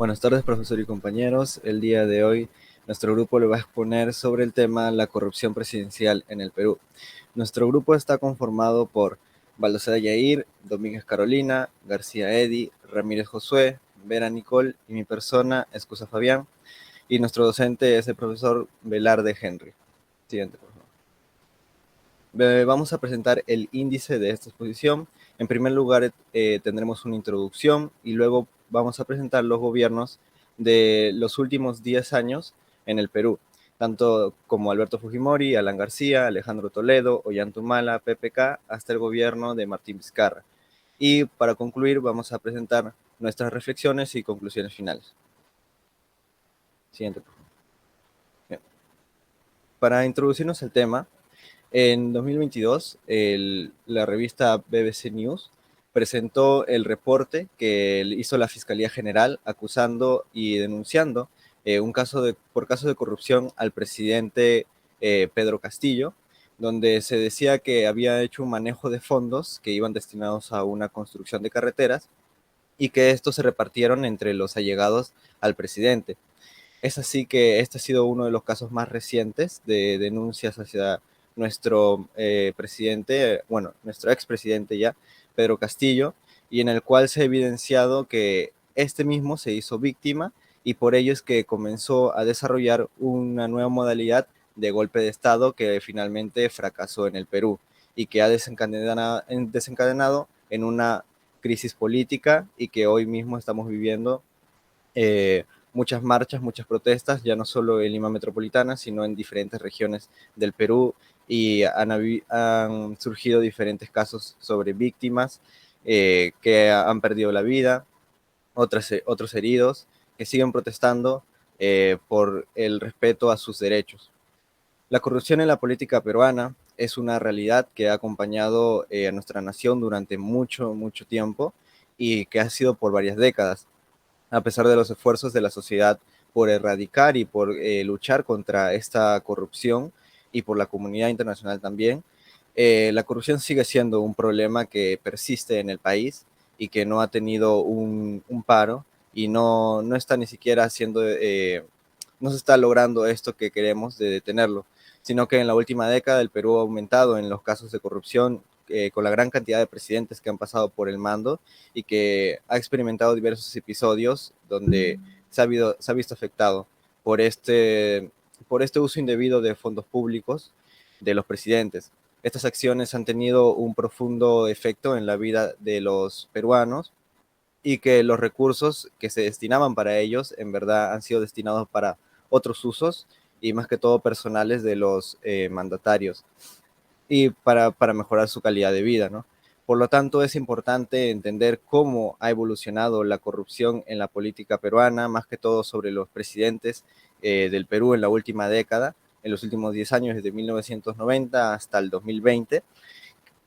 Buenas tardes, profesor y compañeros. El día de hoy nuestro grupo le va a exponer sobre el tema la corrupción presidencial en el Perú. Nuestro grupo está conformado por Baldosa Yair, Domínguez Carolina, García Eddy, Ramírez Josué, Vera Nicole y mi persona, Escusa Fabián. Y nuestro docente es el profesor Velarde Henry. Siguiente, por favor. Vamos a presentar el índice de esta exposición. En primer lugar, tendremos una introducción y luego vamos a presentar los gobiernos de los últimos 10 años en el Perú, tanto como Alberto Fujimori, Alan García, Alejandro Toledo, Ollantumala, PPK, hasta el gobierno de Martín Vizcarra. Y para concluir, vamos a presentar nuestras reflexiones y conclusiones finales. Siguiente, por favor. Bien. Para introducirnos al tema, en 2022, la revista BBC News presentó el reporte que hizo la Fiscalía General acusando y denunciando por caso de corrupción al presidente Pedro Castillo, donde se decía que había hecho un manejo de fondos que iban destinados a una construcción de carreteras y que estos se repartieron entre los allegados al presidente. Es así que este ha sido uno de los casos más recientes de denuncias hacia nuestro presidente, bueno, nuestro expresidente ya, Pedro Castillo, y en el cual se ha evidenciado que este mismo se hizo víctima y por ello es que comenzó a desarrollar una nueva modalidad de golpe de Estado que finalmente fracasó en el Perú y que ha desencadenado en una crisis política y que hoy mismo estamos viviendo muchas marchas, muchas protestas, ya no solo en Lima Metropolitana, sino en diferentes regiones del Perú y han surgido diferentes casos sobre víctimas que han perdido la vida, otros heridos, que siguen protestando por el respeto a sus derechos. La corrupción en la política peruana es una realidad que ha acompañado a nuestra nación durante mucho, mucho tiempo y que ha sido por varias décadas a pesar de los esfuerzos de la sociedad por erradicar y por luchar contra esta corrupción y por la comunidad internacional también, la corrupción sigue siendo un problema que persiste en el país y que no ha tenido un paro y no está ni siquiera haciendo, no se está logrando esto que queremos de detenerlo, sino que en la última década el Perú ha aumentado en los casos de corrupción con la gran cantidad de presidentes que han pasado por el mando y que ha experimentado diversos episodios donde se ha visto afectado por por este uso indebido de fondos públicos de los presidentes. Estas acciones han tenido un profundo efecto en la vida de los peruanos y que los recursos que se destinaban para ellos en verdad han sido destinados para otros usos y más que todo personales de los mandatarios y para mejorar su calidad de vida, ¿no? Por lo tanto, es importante entender cómo ha evolucionado la corrupción en la política peruana, más que todo sobre los presidentes del Perú en la última década, en los últimos 10 años, desde 1990 hasta el 2020,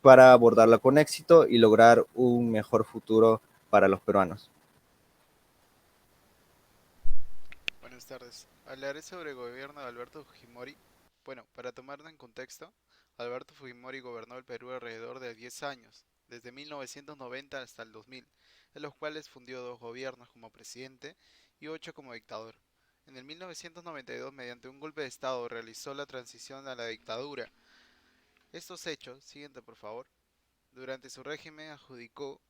para abordarla con éxito y lograr un mejor futuro para los peruanos. Buenas tardes. Hablaré sobre el gobierno de Alberto Fujimori. Bueno, para tomarlo en contexto, Alberto Fujimori gobernó el Perú alrededor de 10 años, desde 1990 hasta el 2000, en los cuales fundió dos gobiernos como presidente y 8 como dictador. En el 1992, mediante un golpe de Estado, realizó la transición a la dictadura. Estos hechos, siguiente por favor, durante su régimen adjudicó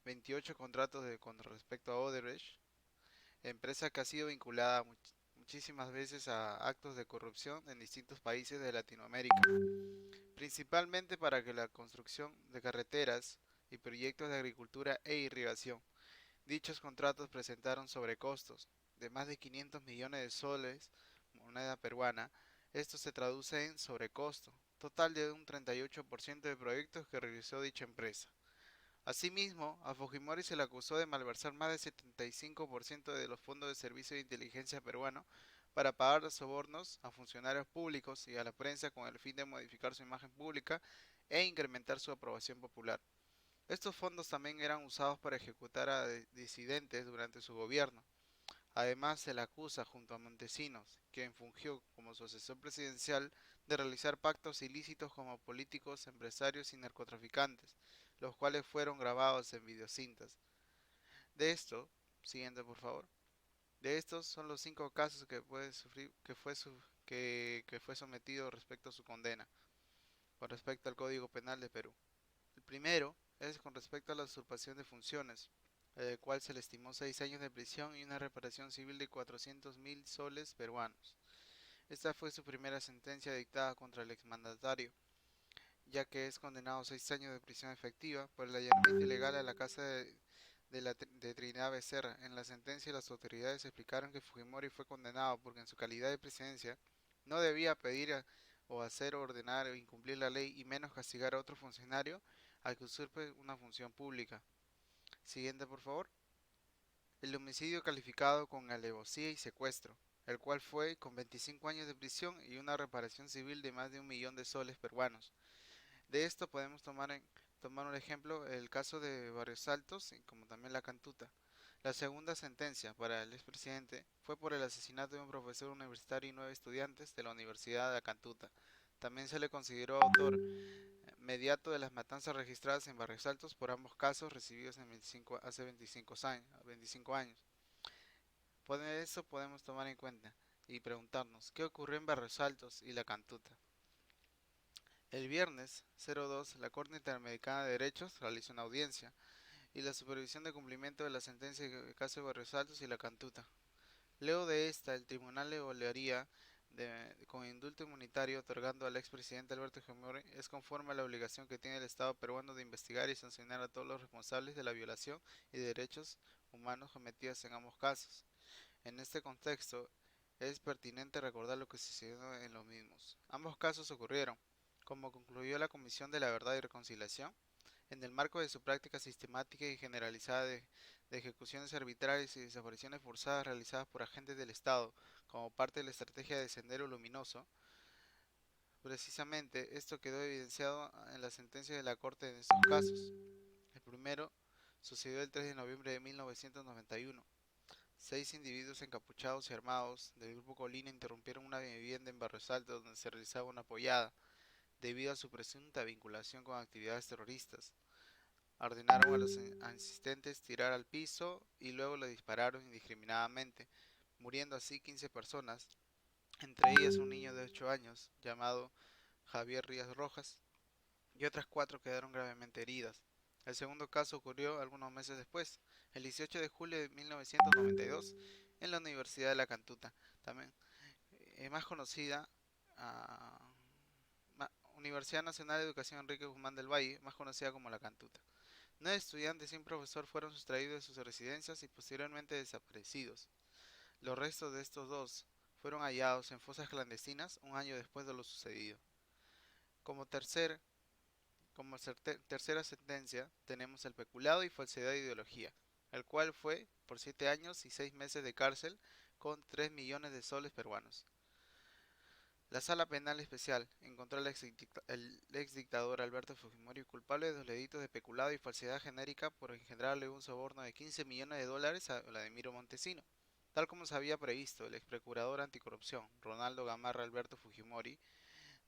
28 contratos con respecto a Odebrecht, empresa que ha sido vinculada muchísimas veces a actos de corrupción en distintos países de Latinoamérica, principalmente para que la construcción de carreteras y proyectos de agricultura e irrigación. Dichos contratos presentaron sobrecostos de más de 500 millones de soles, moneda peruana. Esto se traduce en sobrecosto total de un 38% de proyectos que realizó dicha empresa. Asimismo, a Fujimori se le acusó de malversar más del 75% de los fondos de servicio de inteligencia peruano para pagar sobornos a funcionarios públicos y a la prensa con el fin de modificar su imagen pública e incrementar su aprobación popular. Estos fondos también eran usados para ejecutar a disidentes durante su gobierno. Además, se le acusa junto a Montesinos, quien fungió como su asesor presidencial, de realizar pactos ilícitos con políticos, empresarios y narcotraficantes, los cuales fueron grabados en videocintas. De esto, siguiente por favor. De estos son los 5 casos que puede sufrir, que fue sometido respecto a su condena, con respecto al Código Penal de Perú. El primero es con respecto a la usurpación de funciones, el cual se le estimó 6 años de prisión y una reparación civil de 400.000 soles peruanos. Esta fue su primera sentencia dictada contra el exmandatario, ya que es condenado a 6 años de prisión efectiva por el allanamiento ilegal a la casa de Trinidad Becerra. En la sentencia, las autoridades explicaron que Fujimori fue condenado porque en su calidad de presidencia no debía pedir o hacer, ordenar o incumplir la ley y menos castigar a otro funcionario al que usurpe una función pública. Siguiente, por favor. El homicidio calificado con alevosía y secuestro, el cual fue con 25 años de prisión y una reparación civil de más de 1 millón de soles peruanos. De esto podemos tomar un ejemplo el caso de Barrios Altos y como también la Cantuta. La segunda sentencia para el expresidente fue por el asesinato de un profesor universitario y 9 estudiantes de la Universidad de la Cantuta. También se le consideró autor mediato de las matanzas registradas en Barrios Altos por ambos casos recibidos hace 25 años. Por eso podemos tomar en cuenta y preguntarnos qué ocurrió en Barrios Altos y la Cantuta. El viernes 02, la Corte Interamericana de Derechos realizó una audiencia y la supervisión de cumplimiento de la sentencia del caso de Barrios Altos y la Cantuta. Luego de esta, el tribunal le evaluaría con indulto inmunitario otorgando al expresidente Alberto Fujimori es conforme a la obligación que tiene el Estado peruano de investigar y sancionar a todos los responsables de la violación y de derechos humanos cometidos en ambos casos. En este contexto, es pertinente recordar lo que sucedió en los mismos. Ambos casos ocurrieron, como concluyó la Comisión de la Verdad y Reconciliación, en el marco de su práctica sistemática y generalizada de ejecuciones arbitrarias y desapariciones forzadas realizadas por agentes del Estado como parte de la estrategia de Sendero Luminoso. Precisamente esto quedó evidenciado en la sentencia de la Corte en estos casos. El primero sucedió el 3 de noviembre de 1991. 6 individuos encapuchados y armados del grupo Colina interrumpieron una vivienda en Barrios Altos donde se realizaba una pollada, debido a su presunta vinculación con actividades terroristas. Ordenaron a los asistentes tirar al piso y luego le dispararon indiscriminadamente, muriendo así 15 personas, entre ellas un niño de 8 años llamado Javier Rías Rojas, y otras 4 quedaron gravemente heridas. El segundo caso ocurrió algunos meses después, el 18 de julio de 1992, en la Universidad de la Cantuta, también más conocida, uh, Universidad Nacional de Educación Enrique Guzmán del Valle, más conocida como la Cantuta. 9 estudiantes y un profesor fueron sustraídos de sus residencias y posteriormente desaparecidos. Los restos de estos dos fueron hallados en fosas clandestinas un año después de lo sucedido. Como, tercer, tercera sentencia tenemos el peculado y falsedad de ideología, el cual fue por 7 años y 6 meses de cárcel con 3 millones de soles peruanos. La Sala Penal Especial encontró al exdictador Alberto Fujimori culpable de los delitos de peculado y falsedad genérica por engendrarle un soborno de 15 millones de dólares a Vladimiro Montesino. Tal como se había previsto, el exprocurador anticorrupción Ronaldo Gamarra Alberto Fujimori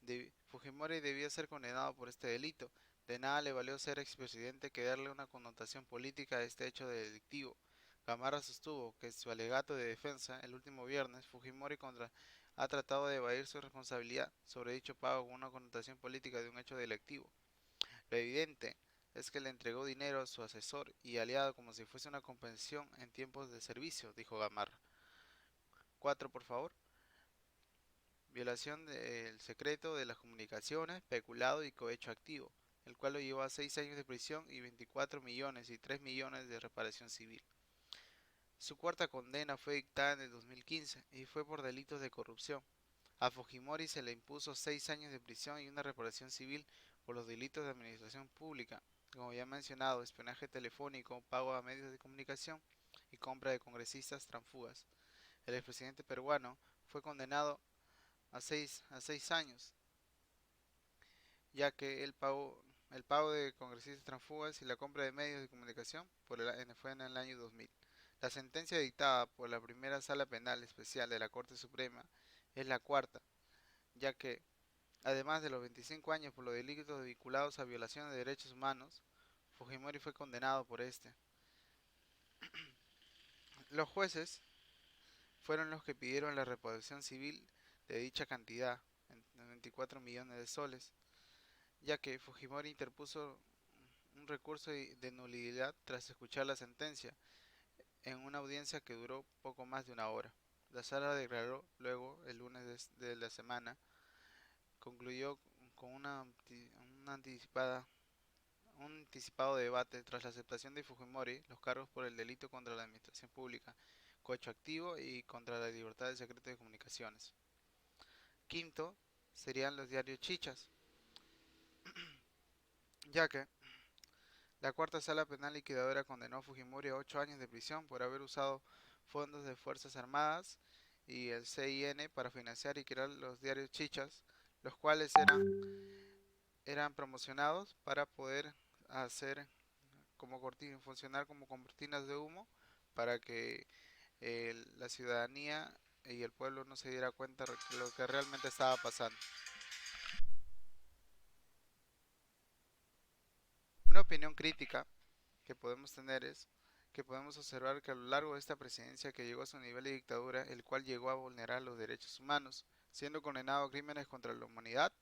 debía ser condenado por este delito. De nada le valió ser expresidente que darle una connotación política a este hecho delictivo. Gamarra sostuvo que en su alegato de defensa el último viernes ha tratado de evadir su responsabilidad sobre dicho pago con una connotación política de un hecho delictivo. Lo evidente es que le entregó dinero a su asesor y aliado como si fuese una compensación en tiempos de servicio, dijo Gamarra. 4, por favor. Violación del secreto de las comunicaciones, peculado y cohecho activo, el cual lo llevó a 6 años de prisión y 24 millones y 3 millones de reparación civil. Su cuarta condena fue dictada en el 2015 y fue por delitos de corrupción. A Fujimori se le impuso 6 años de prisión y una reparación civil por los delitos de administración pública, como ya mencionado, espionaje telefónico, pago a medios de comunicación y compra de congresistas transfugas. El expresidente peruano fue condenado a seis años, ya que el pago de congresistas transfugas y la compra de medios de comunicación fue en el año 2000. La sentencia dictada por la primera Sala Penal Especial de la Corte Suprema es la cuarta, ya que, además de los 25 años por los delitos vinculados a violación de derechos humanos, Fujimori fue condenado por este. Los jueces fueron los que pidieron la reparación civil de dicha cantidad, en 24 millones de soles, ya que Fujimori interpuso un recurso de nulidad tras escuchar la sentencia, en una audiencia que duró poco más de una hora. La sala declaró luego, el lunes de la semana, concluyó con una un anticipado debate tras la aceptación de Fujimori los cargos por el delito contra la administración pública, cohecho activo y contra la libertad del secreto de comunicaciones. Quinto, serían los diarios chichas, ya que la cuarta sala penal liquidadora condenó a Fujimori a 8 años de prisión por haber usado fondos de Fuerzas Armadas y el CIN para financiar y crear los diarios chichas, los cuales eran promocionados para poder hacer como funcionar como cortinas de humo para que la ciudadanía y el pueblo no se diera cuenta de lo que realmente estaba pasando. Una opinión crítica que podemos tener es que podemos observar que a lo largo de esta presidencia que llegó a su nivel de dictadura, el cual llegó a vulnerar los derechos humanos, siendo condenado a crímenes contra la humanidad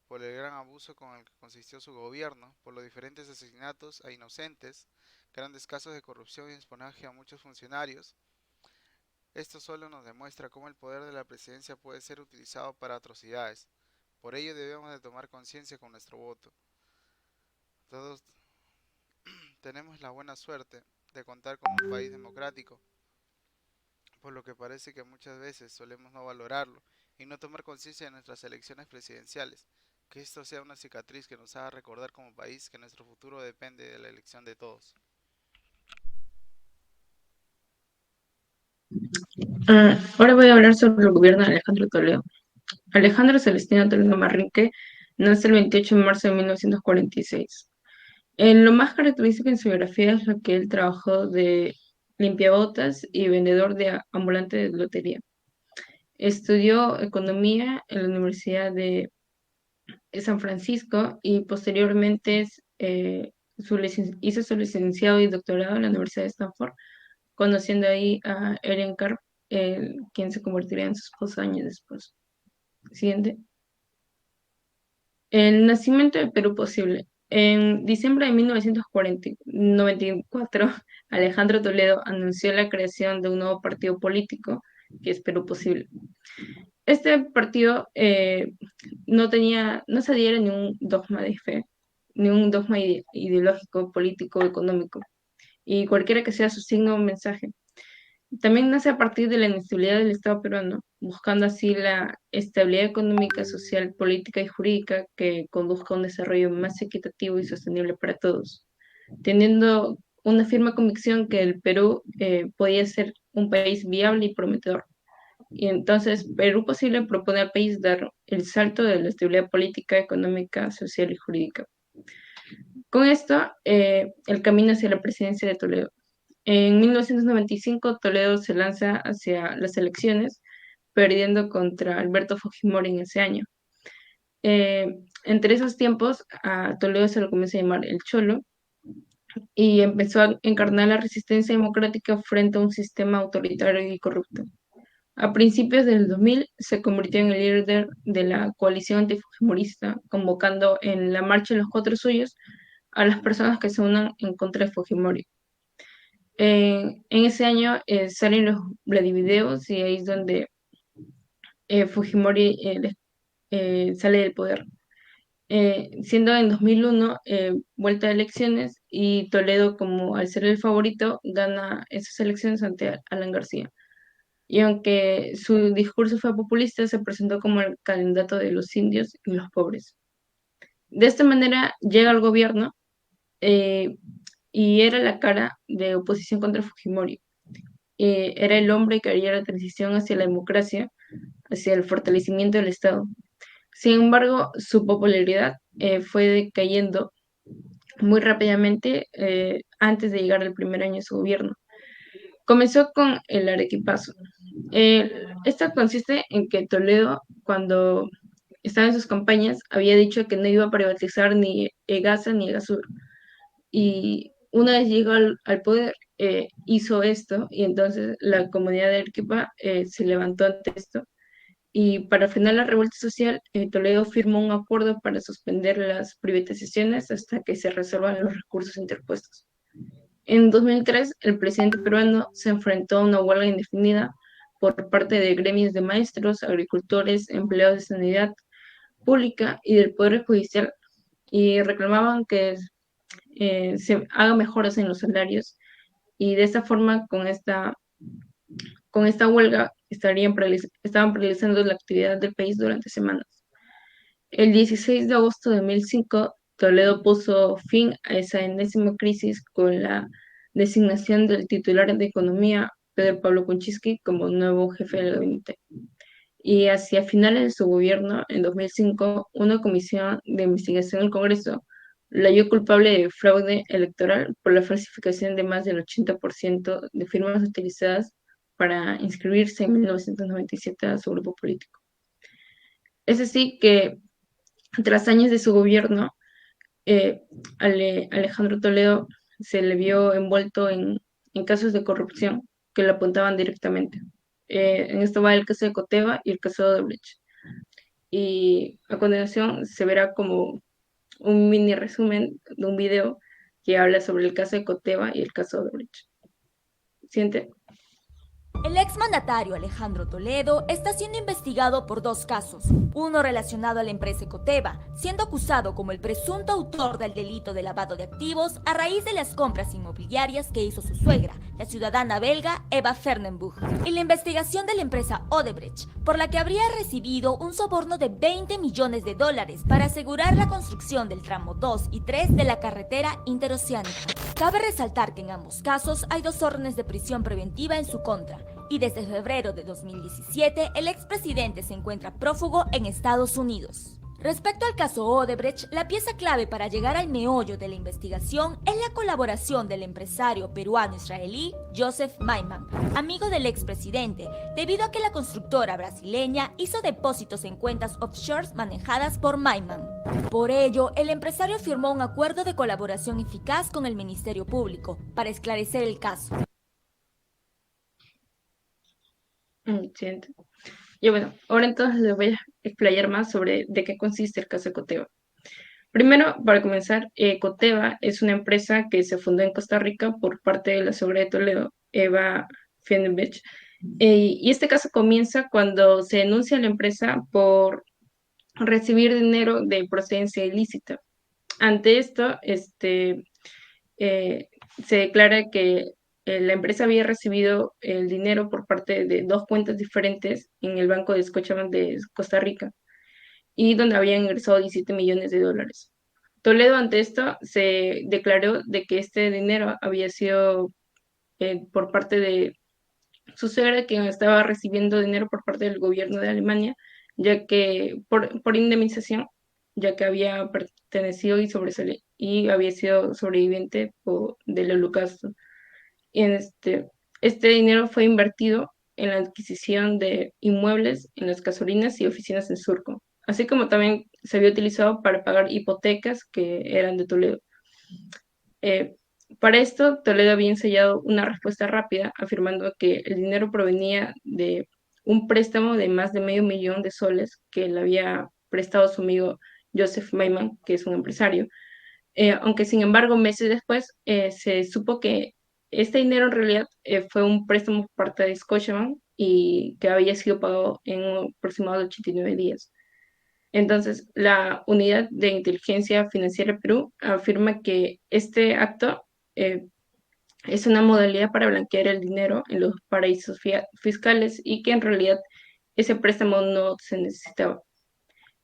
por el gran abuso con el que consistió su gobierno, por los diferentes asesinatos a inocentes, grandes casos de corrupción y espionaje a muchos funcionarios. Esto solo nos demuestra cómo el poder de la presidencia puede ser utilizado para atrocidades. Por ello debemos de tomar conciencia con nuestro voto. Todos tenemos la buena suerte de contar con un país democrático, por lo que parece que muchas veces solemos no valorarlo y no tomar conciencia de nuestras elecciones presidenciales. Que esto sea una cicatriz que nos haga recordar como país que nuestro futuro depende de la elección de todos. Ahora voy a hablar sobre el gobierno de Alejandro Toledo. Alejandro Celestino Toledo Manrique nace el 28 de marzo de 1946. Lo más característico en su biografía es lo que él trabajó de limpiabotas y vendedor de ambulante de lotería. Estudió economía en la Universidad de San Francisco y posteriormente hizo su licenciado y doctorado en la Universidad de Stanford, conociendo ahí a Ellen Carr, quien se convertiría en su esposa años después. Siguiente. El nacimiento del Perú posible. En diciembre de 1994, Alejandro Toledo anunció la creación de un nuevo partido político, que es Perú Posible. Este partido no se adhiere ni un dogma de fe, ni un dogma ideológico, político, económico, y cualquiera que sea su signo o mensaje. También nace a partir de la inestabilidad del Estado peruano, buscando así la estabilidad económica, social, política y jurídica que conduzca a un desarrollo más equitativo y sostenible para todos, teniendo una firme convicción que el Perú podía ser un país viable y prometedor. Y entonces Perú Posible propone al país dar el salto de la estabilidad política, económica, social y jurídica. Con esto, el camino hacia la presidencia de Toledo. En 1995, Toledo se lanza hacia las elecciones, perdiendo contra Alberto Fujimori en ese año. Eh, Entre esos tiempos, a Toledo se lo comienza a llamar el Cholo y empezó a encarnar la resistencia democrática frente a un sistema autoritario y corrupto. A principios del 2000 se convirtió en el líder de la coalición antifujimorista, convocando en la Marcha de los Cuatro Suyos a las personas que se unan en contra de Fujimori. En ese año salen los Vladivideos y ahí es donde Fujimori sale del poder. Siendo en 2001 vuelta de elecciones y Toledo, como al ser el favorito, gana esas elecciones ante Alan García. Y aunque su discurso fue populista, se presentó como el candidato de los indios y los pobres. De esta manera llega al gobierno eh, y era la cara de oposición contra Fujimori. Era el hombre que haría la transición hacia la democracia, hacia el fortalecimiento del Estado. Sin embargo, su popularidad fue decayendo muy rápidamente antes de llegar al primer año de su gobierno. Comenzó con el arequipazo. Esta consiste en que Toledo, cuando estaba en sus campañas, había dicho que no iba a privatizar ni EGASA ni EGASUR. Y una vez llegó al poder, hizo esto y entonces la comunidad de Arequipa se levantó ante esto. Y para frenar la revuelta social, Toledo firmó un acuerdo para suspender las privatizaciones hasta que se resuelvan los recursos interpuestos. En 2003, el presidente peruano se enfrentó a una huelga indefinida por parte de gremios de maestros, agricultores, empleados de sanidad pública y del Poder Judicial, y reclamaban que se haga mejoras en los salarios y de esta forma, con esta huelga, estaban paralizando la actividad del país durante semanas. El 16 de agosto de 2005, Toledo puso fin a esa enésima crisis con la designación del titular de Economía, Pedro Pablo Kuczynski, como nuevo jefe del gabinete. Y hacia finales de su gobierno, en 2005, una comisión de investigación del Congreso lo halló culpable de fraude electoral por la falsificación de más del 80% de firmas utilizadas para inscribirse en 1997 a su grupo político. Es así que, tras años de su gobierno, eh, Alejandro Toledo se le vio envuelto en casos de corrupción que lo apuntaban directamente. En esto va el caso de Coteva y el caso de Odebrecht. Y a continuación se verá como un mini resumen de un video que habla sobre el caso de Coteva y el caso de Odebrecht. ¿Siente? El exmandatario Alejandro Toledo está siendo investigado por dos casos, uno relacionado a la empresa Ecoteva, siendo acusado como el presunto autor del delito de lavado de activos a raíz de las compras inmobiliarias que hizo su suegra, la ciudadana belga Eva Fernenbuch, y la investigación de la empresa Odebrecht, por la que habría recibido un soborno de 20 millones de dólares para asegurar la construcción del tramo 2 y 3 de la carretera interoceánica. Cabe resaltar que en ambos casos hay 2 órdenes de prisión preventiva en su contra, y desde febrero de 2017 el expresidente se encuentra prófugo en Estados Unidos. Respecto al caso Odebrecht, la pieza clave para llegar al meollo de la investigación es la colaboración del empresario peruano-israelí Joseph Maiman, amigo del expresidente, debido a que la constructora brasileña hizo depósitos en cuentas offshore manejadas por Maiman. Por ello, el empresario firmó un acuerdo de colaboración eficaz con el Ministerio Público para esclarecer el caso. Siente. Y bueno, ahora entonces les voy a explayar más sobre de qué consiste el caso de Coteva. Primero, para comenzar, Coteva es una empresa que se fundó en Costa Rica por parte de la suegra de Toledo, Eva Fernenbuch. Y este caso comienza cuando se denuncia a la empresa por recibir dinero de procedencia ilícita. Ante esto, eh, se declara que la empresa había recibido el dinero por parte de dos cuentas diferentes en el Banco de Scotiabank de Costa Rica y donde habían ingresado 17 millones de dólares. Toledo ante esto se declaró de que este dinero había sido por parte de su suegra, quien estaba recibiendo dinero por parte del gobierno de Alemania, ya que por indemnización, ya que había pertenecido y había sido sobreviviente del holocausto. Y este dinero fue invertido en la adquisición de inmuebles en las gasolinas y oficinas en Surco, así como también se había utilizado para pagar hipotecas que eran de Toledo. Eh, para esto, Toledo había ensayado una respuesta rápida, afirmando que el dinero provenía de un préstamo de más de medio millón de soles que le había prestado su amigo Joseph Maiman, que es un empresario. Aunque sin embargo, meses después se supo que este dinero en realidad fue un préstamo por parte de Scotiabank y que había sido pagado en un aproximado de 89 días. Entonces, la Unidad de Inteligencia Financiera de Perú afirma que este acto eh, es una modalidad para blanquear el dinero en los paraísos fiscales y que en realidad ese préstamo no se necesitaba.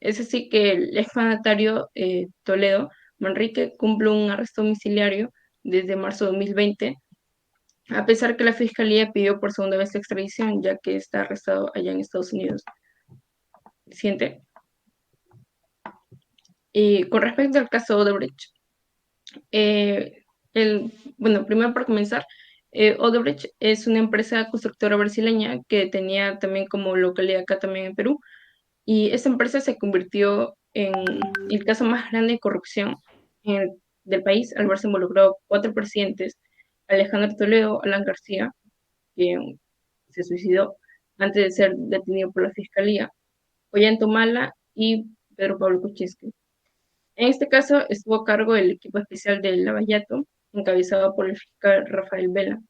Es así que el exmandatario Toledo Manrique cumple un arresto domiciliario desde marzo de 2020, a pesar que la Fiscalía pidió por segunda vez la extradición, ya que está arrestado allá en Estados Unidos. Siguiente. Y con respecto al caso Odebrecht, bueno, primero para comenzar, Odebrecht es una empresa constructora brasileña que tenía también como localidad acá también en Perú, y esta empresa se convirtió en el caso más grande de corrupción del país al verse involucrado 4 presidentes Alejandro Toledo, Alan García, quien se suicidó antes de ser detenido por la Fiscalía, Ollanta Humala y Pedro Pablo Kuczynski. En este caso estuvo a cargo el equipo especial del Lavallato, encabezado por el fiscal Rafael Vela.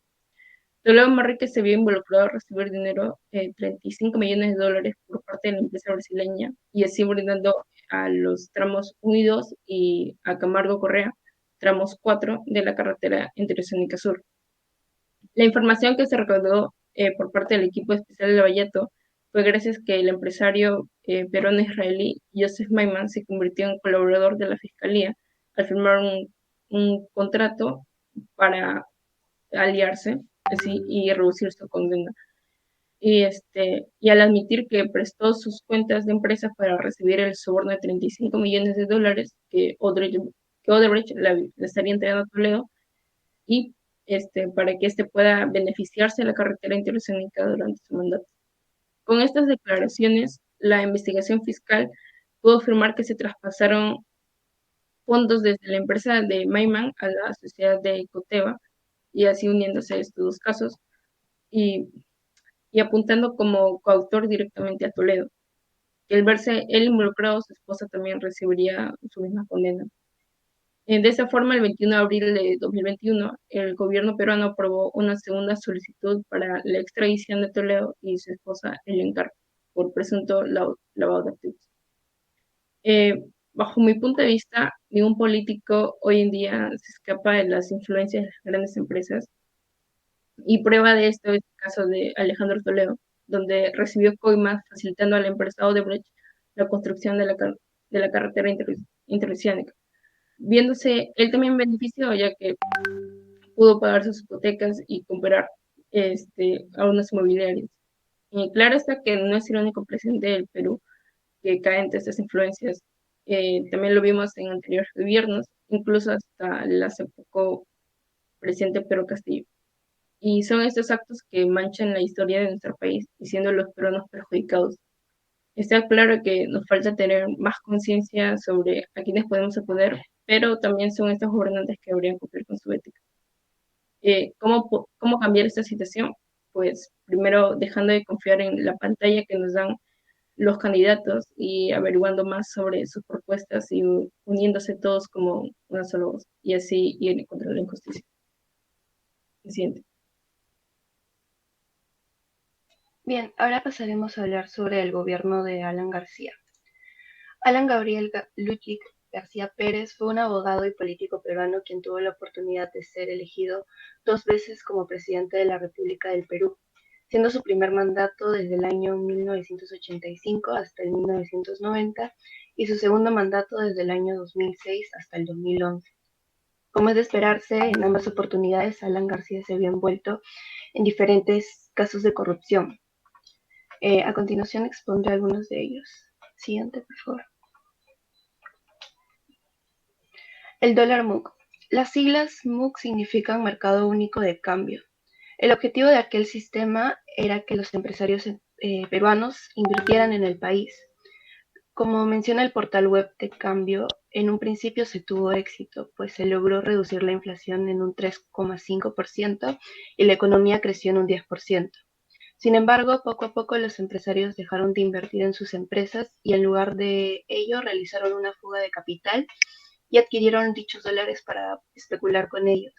Toledo Manrique se vio involucrado a recibir dinero, 35 millones de dólares por parte de la empresa brasileña, y así brindando a los tramos Unidos y a Camargo Correa, tramos 4 de la carretera Interoceánica Sur. La información que se recaudó por parte del equipo especial de Lavallato fue gracias a que el empresario peruano-israelí Joseph Maiman se convirtió en colaborador de la fiscalía al firmar un contrato para aliarse así, y reducir su condena. Y al admitir que prestó sus cuentas de empresas para recibir el soborno de 35 millones de dólares que Odebrecht le estaría entregando a Toledo, y para que pueda beneficiarse de la carretera interoceánica durante su mandato. Con estas declaraciones, la investigación fiscal pudo afirmar que se traspasaron fondos desde la empresa de Maiman a la sociedad de Coteva, y así uniéndose estos dos casos y, y apuntando como coautor directamente a Toledo. Que al verse él involucrado, su esposa también recibiría su misma condena. De esa forma, el 21 de abril de 2021, el gobierno peruano aprobó una segunda solicitud para la extradición de Toledo y su esposa Elencar por presunto lavado de activos. Bajo mi punto de vista, ningún político hoy en día se escapa de las influencias de las grandes empresas, y prueba de esto es el caso de Alejandro Toledo, donde recibió coimas facilitando a la empresa Odebrecht la construcción de la carretera interoceánica, viéndose él también beneficiado, ya que pudo pagar sus hipotecas y comprar a unas inmobiliarias. Y claro está que no es el único presidente del Perú que cae entre estas influencias. También lo vimos en anteriores gobiernos, incluso hasta el hace poco presidente Pedro Castillo. Y son estos actos que manchan la historia de nuestro país y siendo los peruanos perjudicados. Está claro que nos falta tener más conciencia sobre a quiénes podemos oponer, pero también son estos gobernantes que deberían cumplir con su ética. ¿Cómo cambiar esta situación? Pues primero dejando de confiar en la pantalla que nos dan los candidatos y averiguando más sobre sus propuestas y uniéndose todos como una sola voz, y así ir contra la injusticia. Siguiente. Bien, ahora pasaremos a hablar sobre el gobierno de Alan García. Alan Gabriel Ludwig García Pérez fue un abogado y político peruano quien tuvo la oportunidad de ser elegido 2 veces como presidente de la República del Perú, siendo su primer mandato desde el año 1985 hasta el 1990 y su segundo mandato desde el año 2006 hasta el 2011. Como es de esperarse, en ambas oportunidades Alan García se vio envuelto en diferentes casos de corrupción. A continuación expondré algunos de ellos. Siguiente, por favor. El dólar MUC. Las siglas MUC significan Mercado Único de Cambio. El objetivo de aquel sistema era que los empresarios peruanos invirtieran en el país. Como menciona el portal web de Cambio, en un principio se tuvo éxito, pues se logró reducir la inflación en un 3,5% y la economía creció en un 10%. Sin embargo, poco a poco los empresarios dejaron de invertir en sus empresas y en lugar de ello realizaron una fuga de capital y adquirieron dichos dólares para especular con ellos.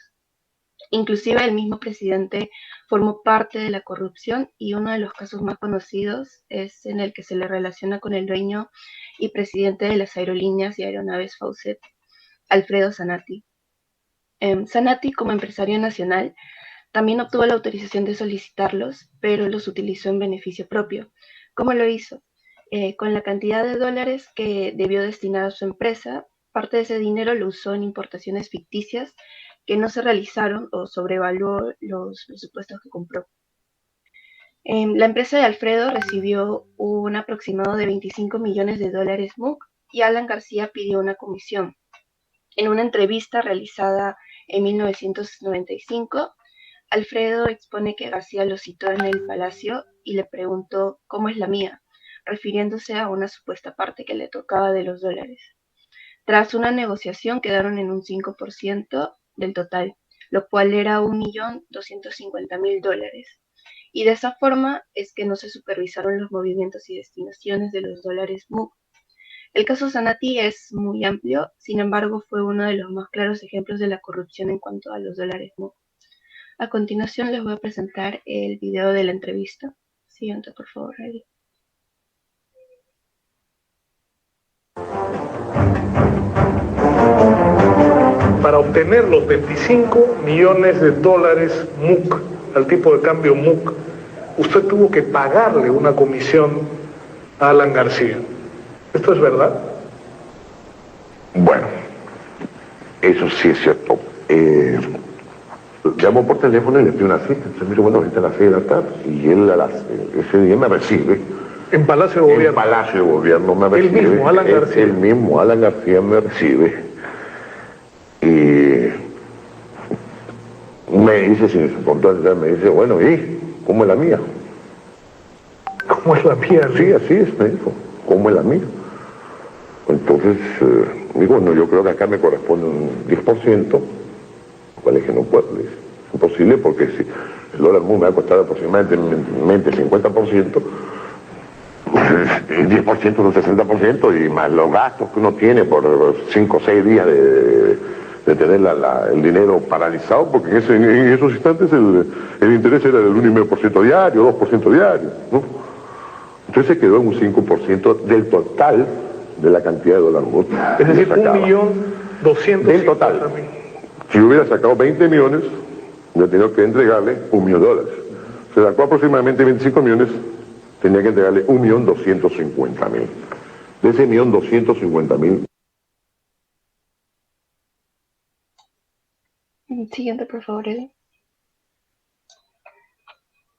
Inclusive el mismo presidente formó parte de la corrupción y uno de los casos más conocidos es en el que se le relaciona con el dueño y presidente de las aerolíneas y aeronaves Faucet, Alfredo Zanatti. Zanatti, como empresario nacional, también obtuvo la autorización de solicitarlos, pero los utilizó en beneficio propio. ¿Cómo lo hizo? Con la cantidad de dólares que debió destinar a su empresa, parte de ese dinero lo usó en importaciones ficticias que no se realizaron o sobrevaluó los presupuestos que compró. La empresa de Alfredo recibió un aproximado de 25 millones de dólares MUC y Alan García pidió una comisión. En una entrevista realizada en 1995, Alfredo expone que García lo citó en el palacio y le preguntó ¿cómo es la mía?, refiriéndose a una supuesta parte que le tocaba de los dólares. Tras una negociación quedaron en un 5% del total. lo cual era $1.250.000. Y de esa forma es que no se supervisaron los movimientos y destinaciones de los dólares MUC. El caso Sanati es muy amplio, sin embargo fue uno de los más claros ejemplos de la corrupción en cuanto a los dólares MUC. A continuación les voy a presentar el video de la entrevista. Siguiente, por favor, Eli. Para obtener los 25 millones de dólares MUC, al tipo de cambio MUC, usted tuvo que pagarle una comisión a Alan García. ¿Esto es verdad? Bueno, eso sí es cierto. Llamo por teléfono y le pido una cita. Entonces, mire, bueno, ahorita a las 6 de la tarde. Y él ese día me recibe. En Palacio de Gobierno. En Palacio de Gobierno me recibe. El mismo, Alan García. El mismo, Alan García me recibe. Y me dice, sin importancia, me dice, bueno, ¿y cómo es la mía? ¿Cómo es la mía? Sí, así es, me dijo. ¿Cómo es la mía? Entonces, digo, no, yo creo que acá me corresponde un 10%, cual es que no puedo, es imposible porque si el dólar MUC me va a costar aproximadamente el 50%, el 10% es un 60% y más los gastos que uno tiene por 5 o 6 días de tener el dinero paralizado, porque en esos instantes el interés era del 1,5% diario, 2% diario, ¿no? Entonces se quedó en un 5% del total de la cantidad de dólares MUC. Es decir, 1.250.000. Del total. Si hubiera sacado 20 millones, yo tenía que entregarle $1.000.000. Se sacó aproximadamente 25 millones, tenía que entregarle 1.250.000. De ese 1.250.000. Siguiente, por favor, Eli.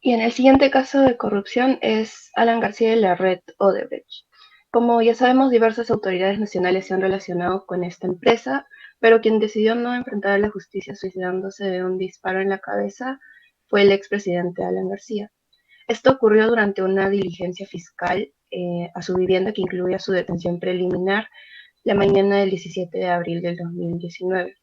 Y en el siguiente caso de corrupción es Alan García de la red Odebrecht. Como ya sabemos, diversas autoridades nacionales se han relacionado con esta empresa, pero quien decidió no enfrentar a la justicia suicidándose de un disparo en la cabeza fue el expresidente Alan García. Esto ocurrió durante una diligencia fiscal a su vivienda que incluía su detención preliminar la mañana del 17 de abril del 2019.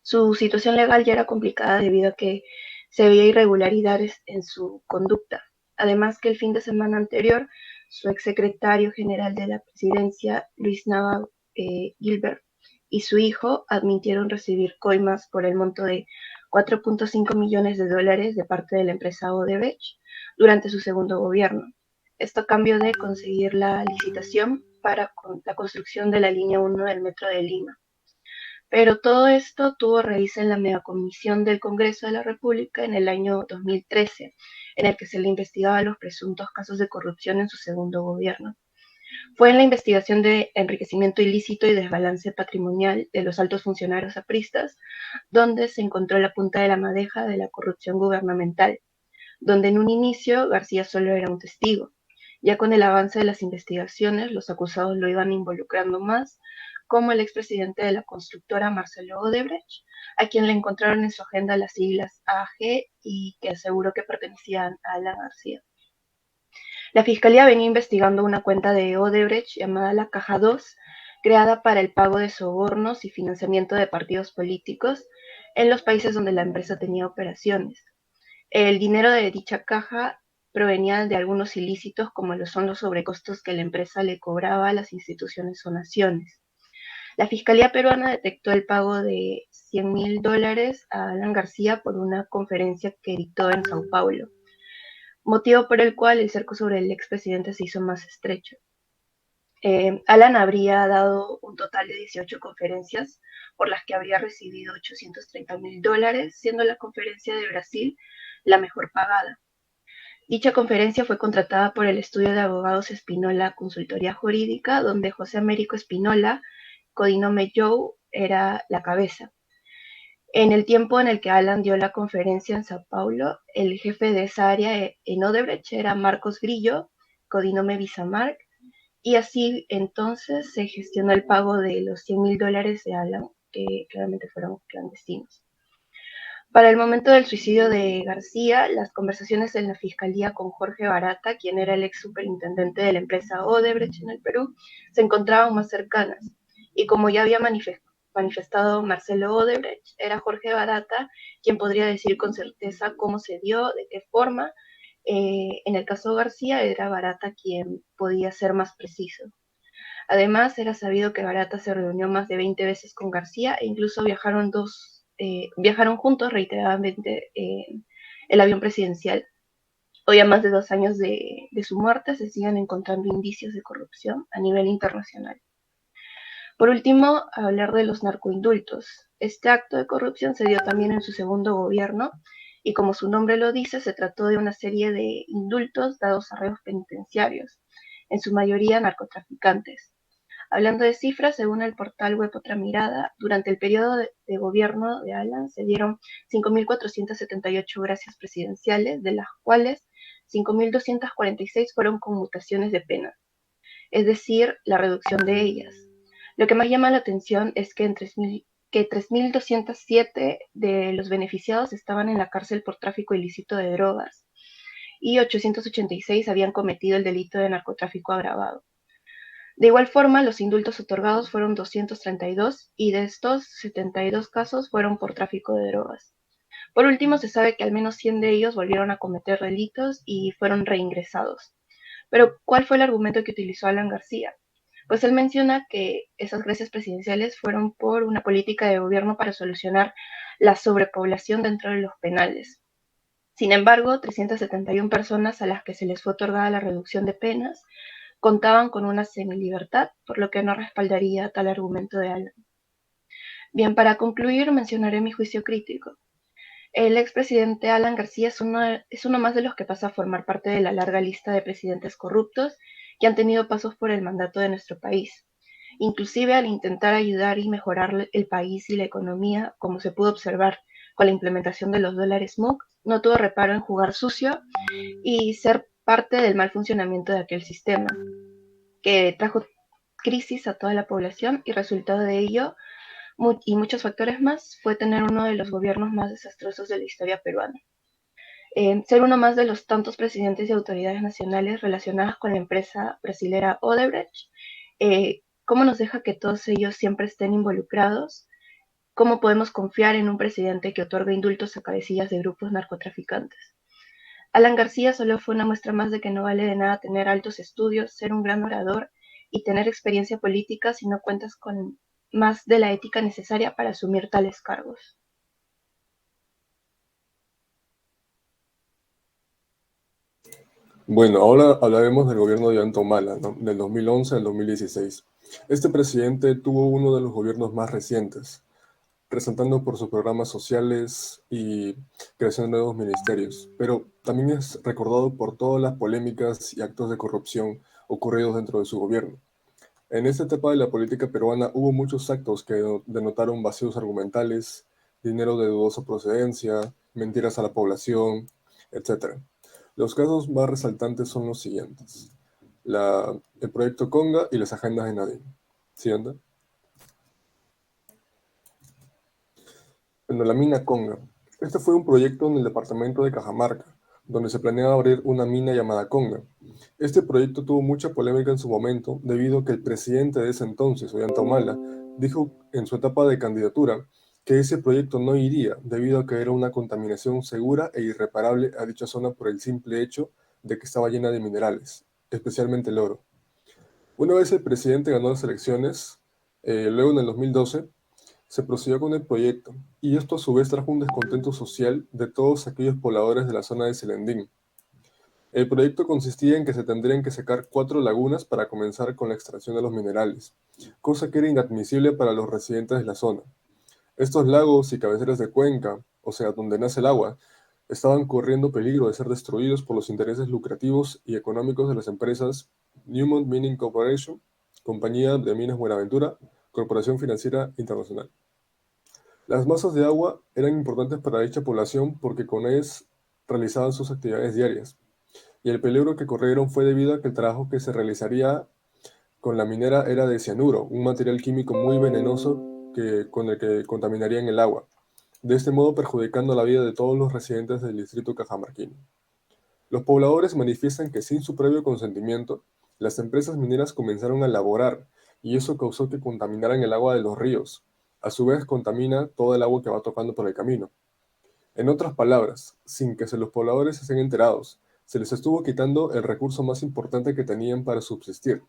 Su situación legal ya era complicada debido a que se veía irregularidades en su conducta. Además que el fin de semana anterior, su exsecretario general de la presidencia, Luis Nava Gilbert, y su hijo admitieron recibir coimas por el monto de $4.5 millones de parte de la empresa Odebrecht durante su segundo gobierno. Esto a cambio de conseguir la licitación para la construcción de la línea 1 del metro de Lima. Pero todo esto tuvo raíz en la megacomisión del Congreso de la República en el año 2013, en el que se le investigaba los presuntos casos de corrupción en su segundo gobierno. Fue en la investigación de enriquecimiento ilícito y desbalance patrimonial de los altos funcionarios apristas donde se encontró la punta de la madeja de la corrupción gubernamental, donde en un inicio García solo era un testigo. Ya con el avance de las investigaciones, los acusados lo iban involucrando más, como el expresidente de la constructora Marcelo Odebrecht, a quien le encontraron en su agenda las siglas AG y que aseguró que pertenecían a Alan García. La Fiscalía venía investigando una cuenta de Odebrecht llamada la Caja 2, creada para el pago de sobornos y financiamiento de partidos políticos en los países donde la empresa tenía operaciones. El dinero de dicha caja provenía de algunos ilícitos como lo son los sobrecostos que la empresa le cobraba a las instituciones o naciones. La Fiscalía peruana detectó el pago de $100.000 a Alan García por una conferencia que dictó en Sao Paulo, motivo por el cual el cerco sobre el expresidente se hizo más estrecho. Alan habría dado un total de 18 conferencias por las que habría recibido $830.000, siendo la conferencia de Brasil la mejor pagada. Dicha conferencia fue contratada por el estudio de abogados Espinola Consultoría Jurídica, donde José Américo Espinola, codinome Joe, era la cabeza. En el tiempo en el que Alan dio la conferencia en Sao Paulo, el jefe de esa área en Odebrecht era Marcos Grillo, codinome Visamark, y así entonces se gestionó el pago de los $100.000 de Alan, que claramente fueron clandestinos. Para el momento del suicidio de García, las conversaciones en la fiscalía con Jorge Barata, quien era el ex superintendente de la empresa Odebrecht en el Perú, se encontraban más cercanas. Y como ya había manifestado Marcelo Odebrecht, era Jorge Barata quien podría decir con certeza cómo se dio, de qué forma. En el caso García era Barata quien podía ser más preciso. Además, era sabido que Barata se reunió más de 20 veces con García e incluso viajaron juntos reiteradamente en el avión presidencial. Hoy, a más de 2 años de su muerte, se siguen encontrando indicios de corrupción a nivel internacional. Por último, hablar de los narcoindultos. Este acto de corrupción se dio también en su segundo gobierno y, como su nombre lo dice, se trató de una serie de indultos dados a reos penitenciarios, en su mayoría narcotraficantes. Hablando de cifras, según el portal web Otra Mirada, durante el periodo de gobierno de Alan se dieron 5.478 gracias presidenciales, de las cuales 5.246 fueron conmutaciones de pena, es decir, la reducción de ellas. Lo que más llama la atención es que 3.207 de los beneficiados estaban en la cárcel por tráfico ilícito de drogas y 886 habían cometido el delito de narcotráfico agravado. De igual forma, los indultos otorgados fueron 232 y de estos 72 casos fueron por tráfico de drogas. Por último, se sabe que al menos 100 de ellos volvieron a cometer delitos y fueron reingresados. Pero, ¿cuál fue el argumento que utilizó Alan García? Pues él menciona que esas gracias presidenciales fueron por una política de gobierno para solucionar la sobrepoblación dentro de los penales. Sin embargo, 371 personas a las que se les fue otorgada la reducción de penas contaban con una semilibertad, por lo que no respaldaría tal argumento de Alan. Bien, para concluir, mencionaré mi juicio crítico. El expresidente Alan García es uno más de los que pasa a formar parte de la larga lista de presidentes corruptos que han tenido pasos por el mandato de nuestro país. Inclusive al intentar ayudar y mejorar el país y la economía, como se pudo observar con la implementación de los dólares MUC, no tuvo reparo en jugar sucio y ser parte del mal funcionamiento de aquel sistema, que trajo crisis a toda la población y resultado de ello, y muchos factores más, fue tener uno de los gobiernos más desastrosos de la historia peruana. Ser uno más de los tantos presidentes y autoridades nacionales relacionadas con la empresa brasilera Odebrecht, ¿cómo nos deja que todos ellos siempre estén involucrados? ¿Cómo podemos confiar en un presidente que otorga indultos a cabecillas de grupos narcotraficantes? Alan García solo fue una muestra más de que no vale de nada tener altos estudios, ser un gran orador y tener experiencia política si no cuentas con más de la ética necesaria para asumir tales cargos. Bueno, ahora hablaremos del gobierno de Ollanta Humala, ¿no? Del 2011 al 2016. Este presidente tuvo uno de los gobiernos más recientes, resaltando por sus programas sociales y creación de nuevos ministerios, pero también es recordado por todas las polémicas y actos de corrupción ocurridos dentro de su gobierno. En esta etapa de la política peruana hubo muchos actos que denotaron vacíos argumentales, dinero de dudosa procedencia, mentiras a la población, etc. Los casos más resaltantes son los siguientes: el proyecto Conga y las agendas de Nadine. ¿Siguiente? Bueno, la mina Conga. Este fue un proyecto en el departamento de Cajamarca, donde se planeaba abrir una mina llamada Conga. Este proyecto tuvo mucha polémica en su momento, debido a que el presidente de ese entonces, Ollanta Humala, dijo en su etapa de candidatura que ese proyecto no iría, debido a que era una contaminación segura e irreparable a dicha zona por el simple hecho de que estaba llena de minerales, especialmente el oro. Una vez el presidente ganó las elecciones, luego en el 2012, se procedió con el proyecto, y esto a su vez trajo un descontento social de todos aquellos pobladores de la zona de Selendín. El proyecto consistía en que se tendrían que secar 4 lagunas para comenzar con la extracción de los minerales, cosa que era inadmisible para los residentes de la zona. Estos lagos y cabeceras de cuenca, o sea, donde nace el agua, estaban corriendo peligro de ser destruidos por los intereses lucrativos y económicos de las empresas Newmont Mining Corporation, Compañía de Minas Buenaventura, Corporación Financiera Internacional. Las masas de agua eran importantes para dicha población porque con ellas realizaban sus actividades diarias, y el peligro que corrieron fue debido a que el trabajo que se realizaría con la minera era de cianuro, un material químico muy venenoso con el que contaminarían el agua, de este modo perjudicando la vida de todos los residentes del distrito cajamarquino. Los pobladores manifiestan que sin su previo consentimiento, las empresas mineras comenzaron a laborar, y eso causó que contaminaran el agua de los ríos, A su vez contamina todo el agua que va tocando por el camino. En otras palabras, sin que los pobladores estén enterados, se les estuvo quitando el recurso más importante que tenían para subsistir,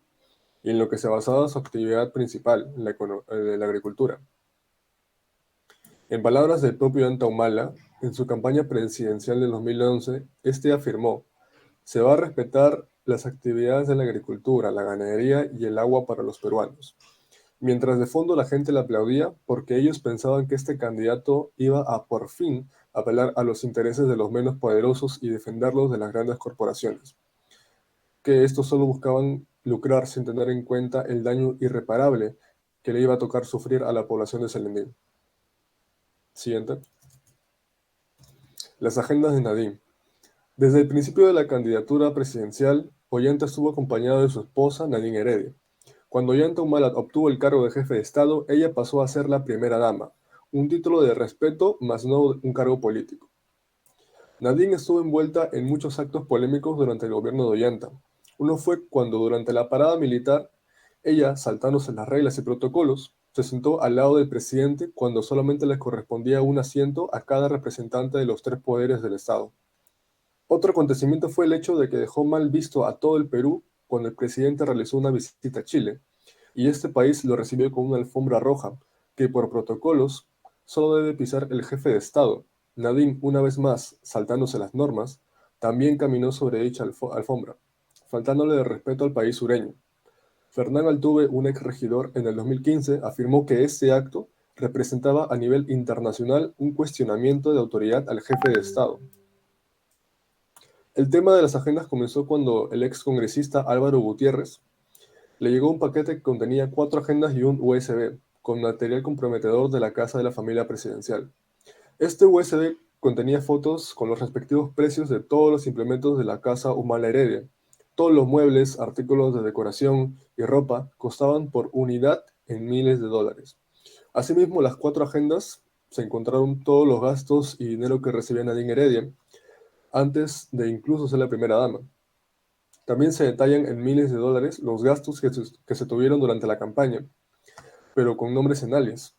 y en lo que se basaba su actividad principal, la agricultura. En palabras del propio Ollanta Humala, en su campaña presidencial del 2011, este afirmó: se va a respetar las actividades de la agricultura, la ganadería y el agua para los peruanos. Mientras de fondo la gente le aplaudía porque ellos pensaban que este candidato iba a por fin apelar a los intereses de los menos poderosos y defenderlos de las grandes corporaciones, que estos solo buscaban lucrar sin tener en cuenta el daño irreparable que le iba a tocar sufrir a la población de Selendín. Siguiente. Las agendas de Nadine. Desde el principio de la candidatura presidencial, Ollanta estuvo acompañado de su esposa, Nadine Heredia. Cuando Ollanta Humala obtuvo el cargo de jefe de Estado, ella pasó a ser la primera dama, un título de respeto, más no un cargo político. Nadine estuvo envuelta en muchos actos polémicos durante el gobierno de Ollanta. Uno fue cuando durante la parada militar, ella, saltándose las reglas y protocolos, se sentó al lado del presidente cuando solamente le correspondía un asiento a cada representante de los tres poderes del Estado. Otro acontecimiento fue el hecho de que dejó mal visto a todo el Perú cuando el presidente realizó una visita a Chile, y este país lo recibió con una alfombra roja, que por protocolos solo debe pisar el jefe de Estado. Nadine, una vez más, saltándose las normas, también caminó sobre dicha alfombra, faltándole de respeto al país sureño. Fernán Altuve, un ex regidor, en el 2015 afirmó que este acto representaba a nivel internacional un cuestionamiento de autoridad al jefe de Estado. El tema de las agendas comenzó cuando el ex congresista Álvaro Gutiérrez le llegó un paquete que contenía 4 agendas y un USB, con material comprometedor de la casa de la familia presidencial. Este USB contenía fotos con los respectivos precios de todos los implementos de la casa Humala Heredia. Todos los muebles, artículos de decoración y ropa costaban por unidad en miles de dólares. Asimismo, las 4 agendas se encontraron todos los gastos y dinero que recibía Nadine Heredia, antes de incluso ser la primera dama. También se detallan en miles de dólares los gastos que se tuvieron durante la campaña, pero con nombres en alias.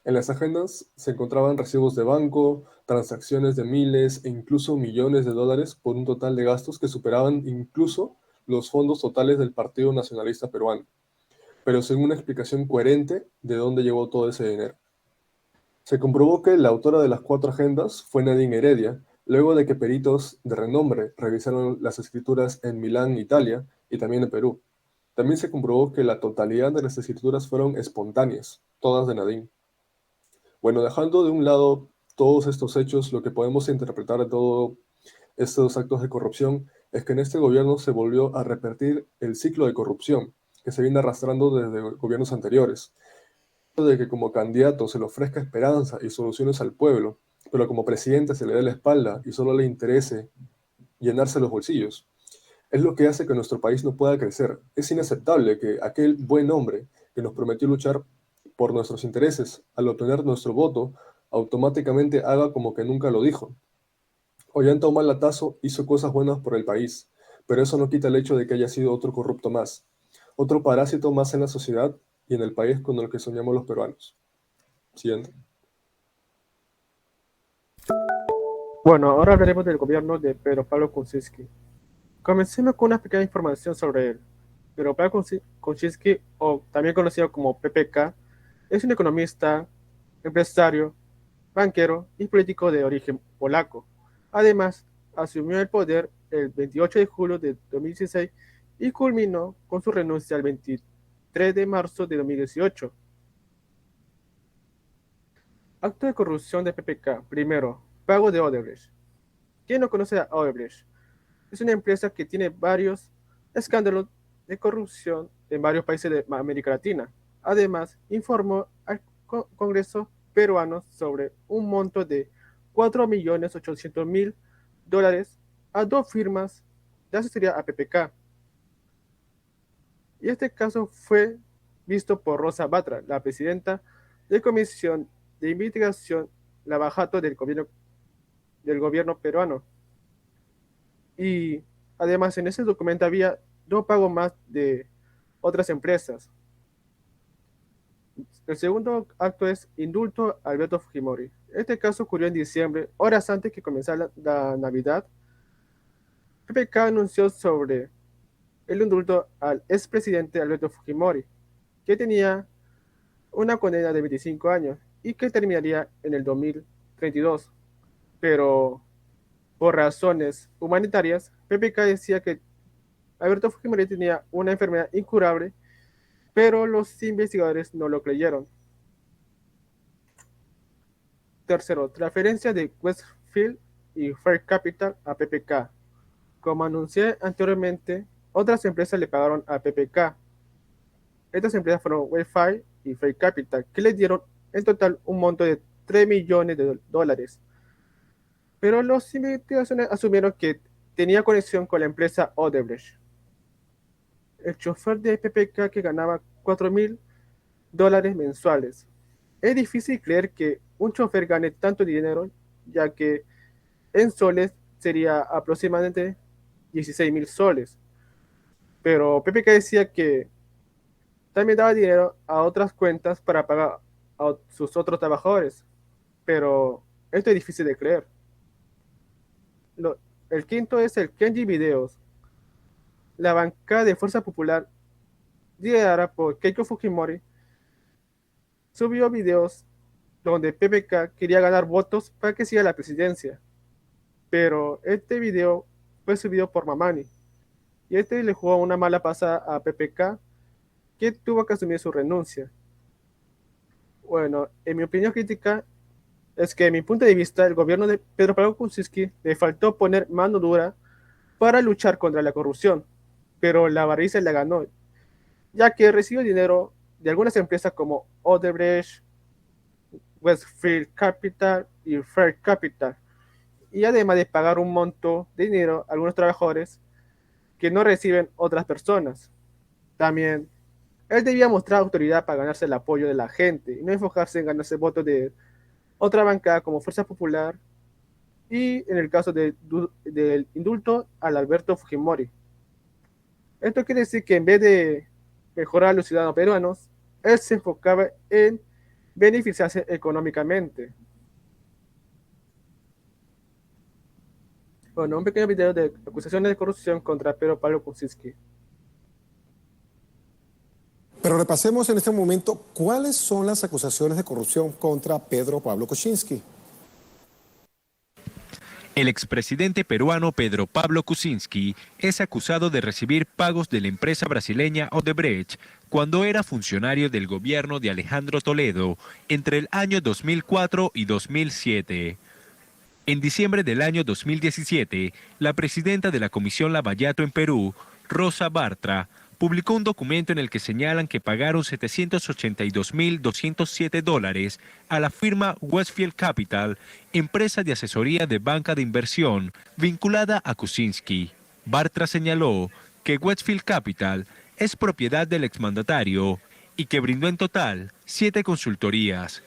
En las agendas se encontraban recibos de banco, transacciones de miles e incluso millones de dólares por un total de gastos que superaban incluso los fondos totales del Partido Nacionalista Peruano, pero sin una explicación coherente de dónde llegó todo ese dinero. Se comprobó que la autora de las 4 agendas fue Nadine Heredia, luego de que peritos de renombre revisaron las escrituras en Milán, Italia, y también en Perú. También se comprobó que la totalidad de las escrituras fueron espontáneas, todas de Nadine. Bueno, dejando de un lado todos estos hechos, lo que podemos interpretar de todos estos actos de corrupción es que en este gobierno se volvió a repetir el ciclo de corrupción que se viene arrastrando desde gobiernos anteriores, de que como candidato se le ofrezca esperanza y soluciones al pueblo, pero como presidente se le dé la espalda y solo le interese llenarse los bolsillos. Es lo que hace que nuestro país no pueda crecer. Es inaceptable que aquel buen hombre que nos prometió luchar por nuestros intereses, al obtener nuestro voto, automáticamente haga como que nunca lo dijo. Ollanta Humala Tazo hizo cosas buenas por el país, pero eso no quita el hecho de que haya sido otro corrupto más, otro parásito más en la sociedad y en el país con el que soñamos los peruanos. Siguiente. Bueno, ahora hablaremos del gobierno de Pedro Pablo Kuczynski. Comencemos con una pequeña información sobre él. Pedro Pablo Kuczynski, o también conocido como PPK, es un economista, empresario, banquero y político de origen polaco. Además, asumió el poder el 28 de julio de 2016 y culminó con su renuncia el 23 de marzo de 2018. Acto de corrupción de PPK. Primero, pago de Odebrecht. ¿Quién no conoce a Odebrecht? Es una empresa que tiene varios escándalos de corrupción en varios países de América Latina. Además, informó al Congreso peruano sobre un monto de $4.800.000 a 2 firmas de asesoría a PPK. Y este caso fue visto por Rosa Batra, la presidenta de Comisión de Investigación Lavajato del gobierno peruano. Y además en ese documento había 2 pagos más de otras empresas. El segundo acto es indulto a Alberto Fujimori. Este caso ocurrió en diciembre, horas antes que comenzara la Navidad. PPK anunció sobre el indulto al expresidente Alberto Fujimori, que tenía una condena de 25 años y que terminaría en el 2032. Pero por razones humanitarias, PPK decía que Alberto Fujimori tenía una enfermedad incurable, pero los investigadores no lo creyeron. Tercero, transferencia de Westfield y Fair Capital a PPK. Como anuncié anteriormente, otras empresas le pagaron a PPK. Estas empresas fueron Westfield y Fair Capital, que le dieron en total un monto de 3 millones de dólares. Pero los investigadores asumieron que tenía conexión con la empresa Odebrecht. El chofer de PPK que ganaba 4.000 dólares mensuales. Es difícil creer que un chofer gane tanto dinero, ya que en soles sería aproximadamente 16.000 soles. Pero PPK decía que también daba dinero a otras cuentas para pagar a sus otros trabajadores. Pero esto es difícil de creer. El quinto es el Kenji Videos. La bancada de Fuerza Popular, liderada por Keiko Fujimori, subió videos donde PPK quería ganar votos para que siga la presidencia. Pero este video fue subido por Mamani. Y este le jugó una mala pasada a PPK, que tuvo que asumir su renuncia. Bueno, en mi opinión crítica es que, en mi punto de vista, el gobierno de Pedro Pablo Kuczynski le faltó poner mano dura para luchar contra la corrupción, pero la avaricia la ganó, ya que recibió dinero de algunas empresas como Odebrecht, Westfield Capital y Fair Capital, y además de pagar un monto de dinero a algunos trabajadores que no reciben otras personas. También, él debía mostrar autoridad para ganarse el apoyo de la gente y no enfocarse en ganarse votos de otra bancada como Fuerza Popular y en el caso del indulto al Alberto Fujimori. Esto quiere decir que en vez de mejorar a los ciudadanos peruanos, él se enfocaba en beneficiarse económicamente. Bueno, un pequeño video de acusaciones de corrupción contra Pedro Pablo Kuczynski. Pero repasemos en este momento cuáles son las acusaciones de corrupción contra Pedro Pablo Kuczynski. El expresidente peruano Pedro Pablo Kuczynski es acusado de recibir pagos de la empresa brasileña Odebrecht cuando era funcionario del gobierno de Alejandro Toledo entre el año 2004 y 2007. En diciembre del año 2017, la presidenta de la Comisión Lavallato en Perú, Rosa Bartra, publicó un documento en el que señalan que pagaron $782.207 a la firma Westfield Capital, empresa de asesoría de banca de inversión vinculada a Kuczynski. Bartra señaló que Westfield Capital es propiedad del exmandatario y que brindó en total 7 consultorías,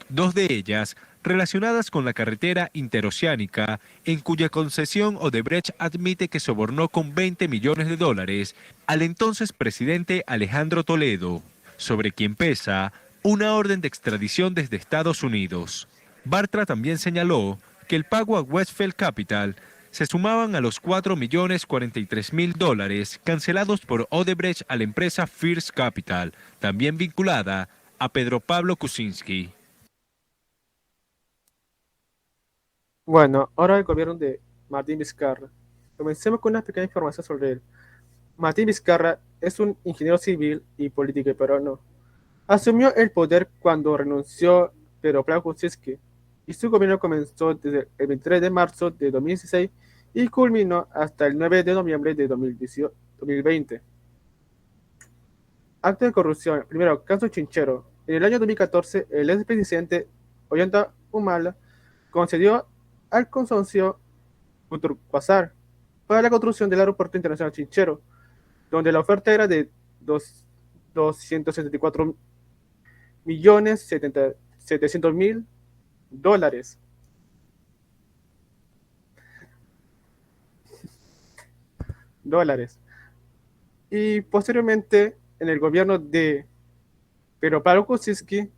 2 de ellas relacionadas con la carretera interoceánica, en cuya concesión Odebrecht admite que sobornó con $20 millones al entonces presidente Alejandro Toledo, sobre quien pesa una orden de extradición desde Estados Unidos. Bartra también señaló que el pago a Westfield Capital se sumaban a los $4.043.000 cancelados por Odebrecht a la empresa First Capital, también vinculada a Pedro Pablo Kuczynski. Bueno, ahora el gobierno de Martín Vizcarra. Comencemos con una pequeña información sobre él. Martín Vizcarra es un ingeniero civil y político peruano. Asumió el poder cuando renunció Pedro Pablo Kuczynski y su gobierno comenzó desde el 23 de marzo de 2016 y culminó hasta el 9 de noviembre de 2020. Acto de corrupción. Primero, caso Chinchero. En el año 2014, el expresidente Ollanta Humala concedió al consorcio Turquazar para la construcción del aeropuerto internacional Chinchero, donde la oferta era de $274.700.000. Y posteriormente, en el gobierno de Pero Pablo Kuczynski,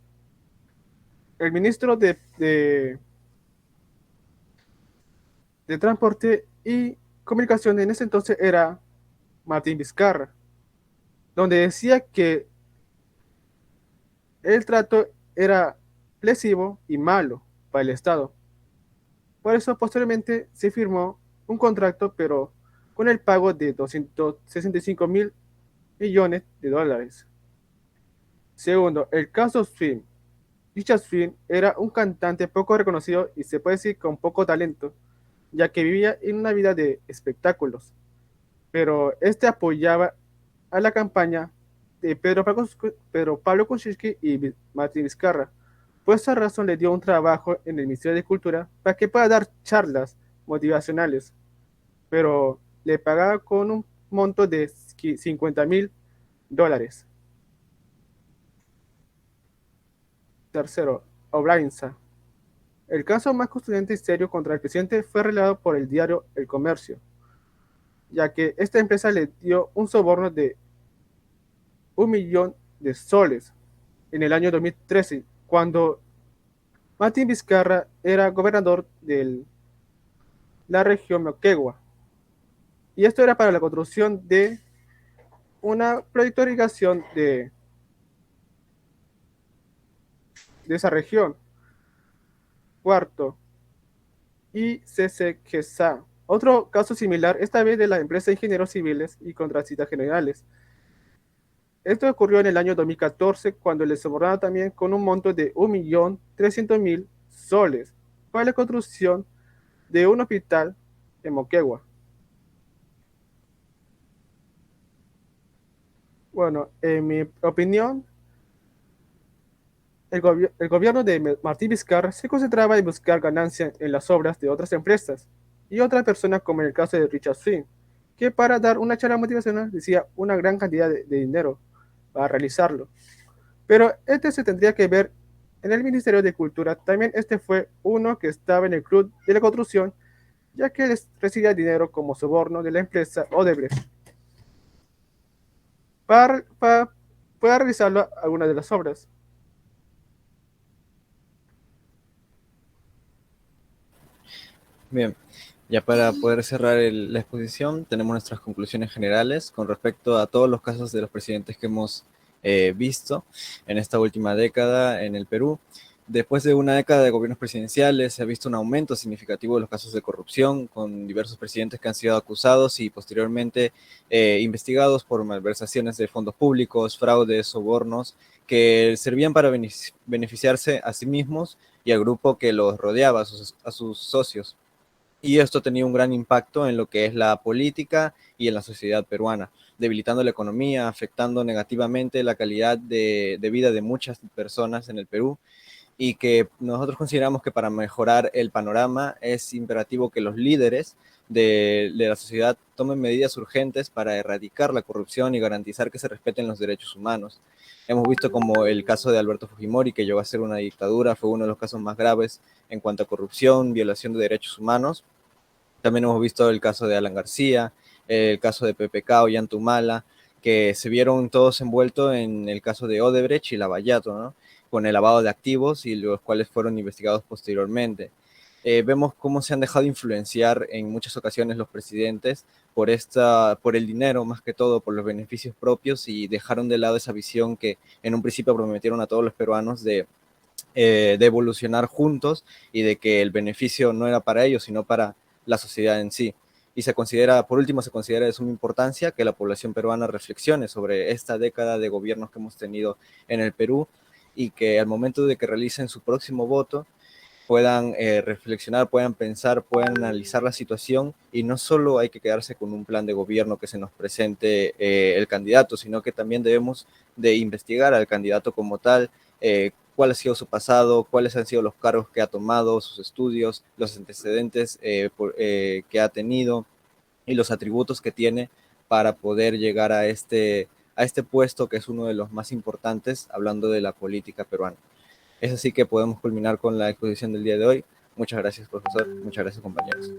el ministro de Transporte y Comunicación en ese entonces era Martín Vizcarra, donde decía que el trato era lesivo y malo para el Estado. Por eso posteriormente se firmó un contrato, pero con el pago de 265 mil millones de dólares. Segundo, el caso Swing. Richard Swing era un cantante poco reconocido y se puede decir con poco talento, ya que vivía en una vida de espectáculos, pero este apoyaba a la campaña de Pedro Pablo Kuczynski y Martín Vizcarra. Por esa razón le dio un trabajo en el Ministerio de Cultura para que pueda dar charlas motivacionales, pero le pagaba con un monto de 50.000 dólares. Tercero, Obrainsa. El caso más contundente y serio contra el presidente fue revelado por el diario El Comercio, ya que esta empresa le dio un soborno de 1 millón de soles en el año 2013, cuando Martín Vizcarra era gobernador de la región Moquegua. Y esto era para la construcción de una proyecto de irrigación de esa región. Cuarto, ICCGSA. Otro caso similar, esta vez de la empresa de ingenieros civiles y contratistas generales. Esto ocurrió en el año 2014, cuando le sobornaron también con un monto de 1.300.000 soles para la construcción de un hospital en Moquegua. Bueno, en mi opinión, el gobierno de Martín Vizcarra se concentraba en buscar ganancias en las obras de otras empresas y otras personas, como en el caso de Richard Swing, que para dar una charla motivacional decía una gran cantidad de dinero para realizarlo. Pero este se tendría que ver en el Ministerio de Cultura. También este fue uno que estaba en el club de la construcción, ya que recibía dinero como soborno de la empresa Odebrecht para realizarlo algunas de las obras. Bien, ya para poder cerrar la exposición, tenemos nuestras conclusiones generales con respecto a todos los casos de los presidentes que hemos visto en esta última década en el Perú. Después de una década de gobiernos presidenciales, se ha visto un aumento significativo de los casos de corrupción, con diversos presidentes que han sido acusados y posteriormente investigados por malversaciones de fondos públicos, fraudes, sobornos, que servían para beneficiarse a sí mismos y al grupo que los rodeaba, a sus socios. Y esto tenía un gran impacto en lo que es la política y en la sociedad peruana, debilitando la economía, afectando negativamente la calidad de vida de muchas personas en el Perú, y que nosotros consideramos que para mejorar el panorama es imperativo que los líderes de la sociedad tomen medidas urgentes para erradicar la corrupción y garantizar que se respeten los derechos humanos. Hemos visto como el caso de Alberto Fujimori, que llegó a ser una dictadura, fue uno de los casos más graves en cuanto a corrupción, violación de derechos humanos. También hemos visto el caso de Alan García, el caso de PPK, Ollantumala, que se vieron todos envueltos en el caso de Odebrecht y Lavallato, ¿no? Con el lavado de activos y los cuales fueron investigados posteriormente. Vemos cómo se han dejado influenciar en muchas ocasiones los presidentes por el dinero, más que todo por los beneficios propios, y dejaron de lado esa visión que en un principio prometieron a todos los peruanos de evolucionar juntos y de que el beneficio no era para ellos, sino para la sociedad en sí. Y por último, se considera de suma importancia que la población peruana reflexione sobre esta década de gobiernos que hemos tenido en el Perú, y que al momento de que realicen su próximo voto puedan reflexionar, puedan pensar, puedan analizar la situación, y no solo hay que quedarse con un plan de gobierno que se nos presente el candidato, sino que también debemos de investigar al candidato como tal, cuál ha sido su pasado, cuáles han sido los cargos que ha tomado, sus estudios, los antecedentes que ha tenido y los atributos que tiene para poder llegar a este puesto, que es uno de los más importantes hablando de la política peruana. Es así que podemos culminar con la exposición del día de hoy. Muchas gracias, profesor. Muchas gracias, compañeros.